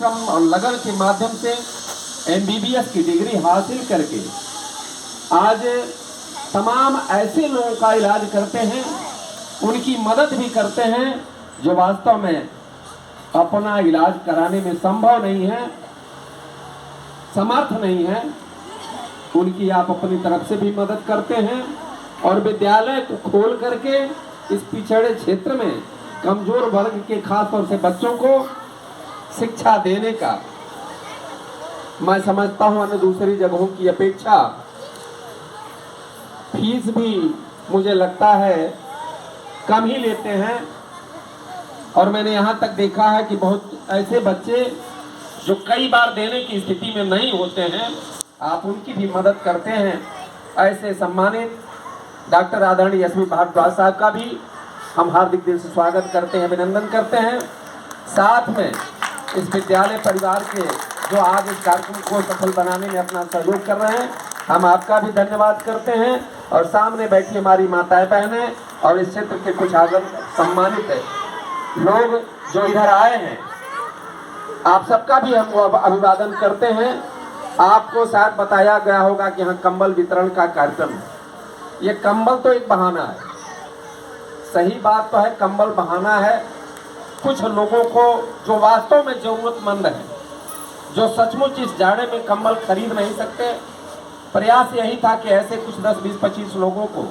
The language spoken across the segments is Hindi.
परिश्रम और लगन के माध्यम से MBBS की डिग्री हासिल करके आज तमाम ऐसे लोगों का इलाज करते हैं, उनकी मदद भी करते हैं जो वास्तव में अपना इलाज कराने में संभव नहीं है, समर्थ नहीं है। उनकी आप अपनी तरफ से भी मदद करते हैं और विद्यालय को खोल करके इस पिछड़े क्षेत्र में कमजोर वर्ग के खास तौर से बच्चों को शिक्षा देने का मैं समझता हूं अन्य दूसरी जगहों की अपेक्षा फीस भी मुझे लगता है कम ही लेते हैं। और मैंने यहाँ तक देखा है कि बहुत ऐसे बच्चे जो कई बार देने की स्थिति में नहीं होते हैं, आप उनकी भी मदद करते हैं। ऐसे सम्मानित डॉक्टर आदरणीय एसपी भारद्वाज साहब का भी हम हार्दिक दिल से स्वागत करते हैं, अभिनंदन करते हैं। साथ में इस विद्यालय परिवार के जो आज इस कार्यक्रम को सफल बनाने में अपना सहयोग कर रहे हैं, हम आपका भी धन्यवाद करते हैं। और सामने बैठी हमारी माताएं बहनें और इस क्षेत्र के कुछ आगत सम्मानित लोग जो इधर आए हैं, आप सबका भी हम अभिवादन करते हैं। आपको शायद बताया गया होगा कि यहाँ कंबल वितरण का कार्यक्रम है। ये कंबल तो एक बहाना है, सही बात तो है, कंबल बहाना है। कुछ लोगों को जो वास्तव में जरूरतमंद है, जो सचमुच इस जाड़े में कंबल खरीद नहीं सकते, प्रयास यही था कि ऐसे कुछ 10, 20, 25 लोगों को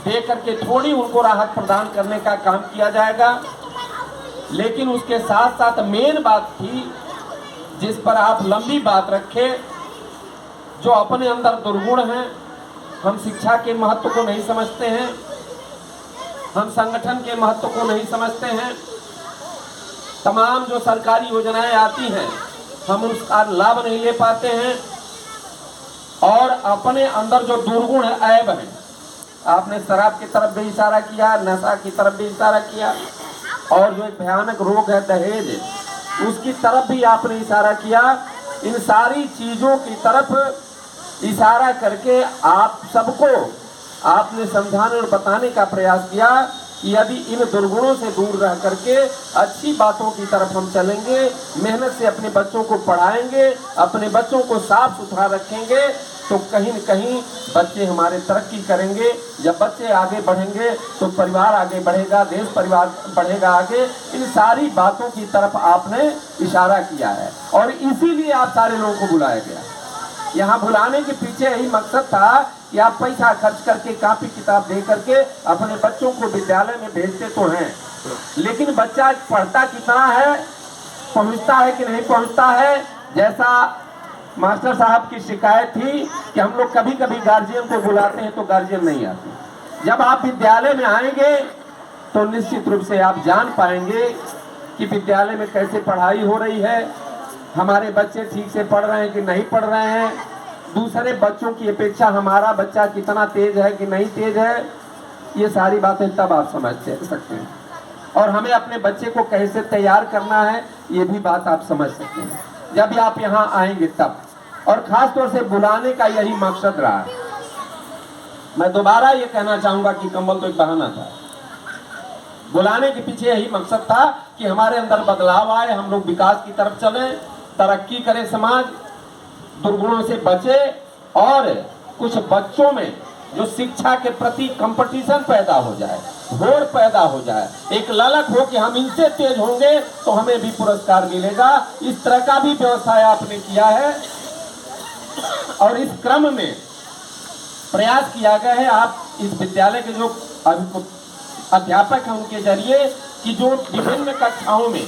दे करके थोड़ी उनको राहत प्रदान करने का काम किया जाएगा। लेकिन उसके साथ साथ मेन बात थी जिस पर आप लंबी बात रखे, जो अपने अंदर दुर्गुण हैं, हम शिक्षा के महत्व को नहीं समझते हैं, हम संगठन के महत्व को नहीं समझते हैं, तमाम जो सरकारी योजनाएं आती हैं हम उसका लाभ नहीं ले पाते हैं, और अपने अंदर जो दुर्गुण है, ऐब है, आपने शराब की तरफ भी इशारा किया, नशा की तरफ भी इशारा किया, और जो एक भयानक रोग है दहेज, उसकी तरफ भी आपने इशारा किया। इन सारी चीजों की तरफ इशारा करके आप सबको आपने समझाने और बताने का प्रयास किया कि यदि इन दुर्गुणों से दूर रह करके अच्छी बातों की तरफ हम चलेंगे, मेहनत से अपने बच्चों को पढ़ाएंगे, अपने बच्चों को साफ सुथरा रखेंगे, तो कहीं न कहीं बच्चे हमारे तरक्की करेंगे। जब बच्चे आगे बढ़ेंगे तो परिवार आगे बढ़ेगा, देश परिवार बढ़ेगा आगे। इन सारी बातों की तरफ आपने इशारा किया है और इसीलिए आप सारे लोगों को बुलाया गया। यहाँ बुलाने के पीछे यही मकसद था कि आप पैसा खर्च करके कॉपी किताब दे करके अपने बच्चों को विद्यालय में भेजते तो हैं, लेकिन बच्चा पढ़ता कितना है, पहुँचता है कि नहीं पहुँचता है। जैसा मास्टर साहब की शिकायत थी कि हम लोग कभी कभी गार्जियन को बुलाते हैं तो गार्जियन नहीं आते। जब आप विद्यालय में आएंगे तो निश्चित रूप से आप जान पाएंगे कि विद्यालय में कैसे पढ़ाई हो रही है, हमारे बच्चे ठीक से पढ़ रहे हैं कि नहीं पढ़ रहे हैं, दूसरे बच्चों की अपेक्षा हमारा बच्चा कितना तेज है कि नहीं तेज है। ये सारी बातें तब आप समझ सकते हैं, और हमें अपने बच्चे को कैसे तैयार करना है ये भी बात आप समझ सकते हैं जब आप यहाँ आएंगे तब। और खास तौर से बुलाने का यही मकसद रहा है। मैं दोबारा ये कहना चाहूंगा कि कंबल तो एक बहाना था, बुलाने के पीछे यही मकसद था कि हमारे अंदर बदलाव आए, हम लोग विकास की तरफ चलें, तरक्की करे, समाज दुर्गुणों से बचे, और कुछ बच्चों में जो शिक्षा के प्रति कंपटीशन पैदा हो जाए, होड़ पैदा हो जाए, एक ललक हो कि हम इनसे तेज होंगे तो हमें भी पुरस्कार मिलेगा। इस तरह का भी व्यवस्था आपने किया है और इस क्रम में प्रयास किया गया है आप इस विद्यालय के जो अध्यापक हैं उनके जरिए कि जो विभिन्न कक्षाओं में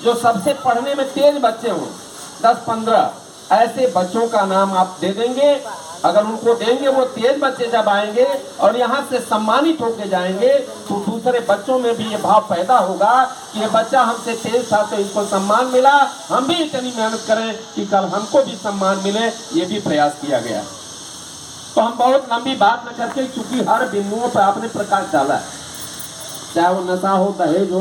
जो सबसे पढ़ने में तेज बच्चे हों, 10-15 ऐसे बच्चों का नाम आप दे देंगे। अगर उनको देंगे, वो तेज बच्चे जब आएंगे और यहाँ से सम्मानित होके जाएंगे तो दूसरे बच्चों में भी ये भाव पैदा होगा कि ये बच्चा हमसे तेज था तो इसको सम्मान मिला, हम भी इतनी मेहनत करें कि कल हमको भी सम्मान मिले। ये भी प्रयास किया गया। तो हम बहुत लंबी बात न करके, चूंकि हर बिंदुओं पर आपने प्रकाश डाला है, चाहे वो नशा हो, दहेज हो,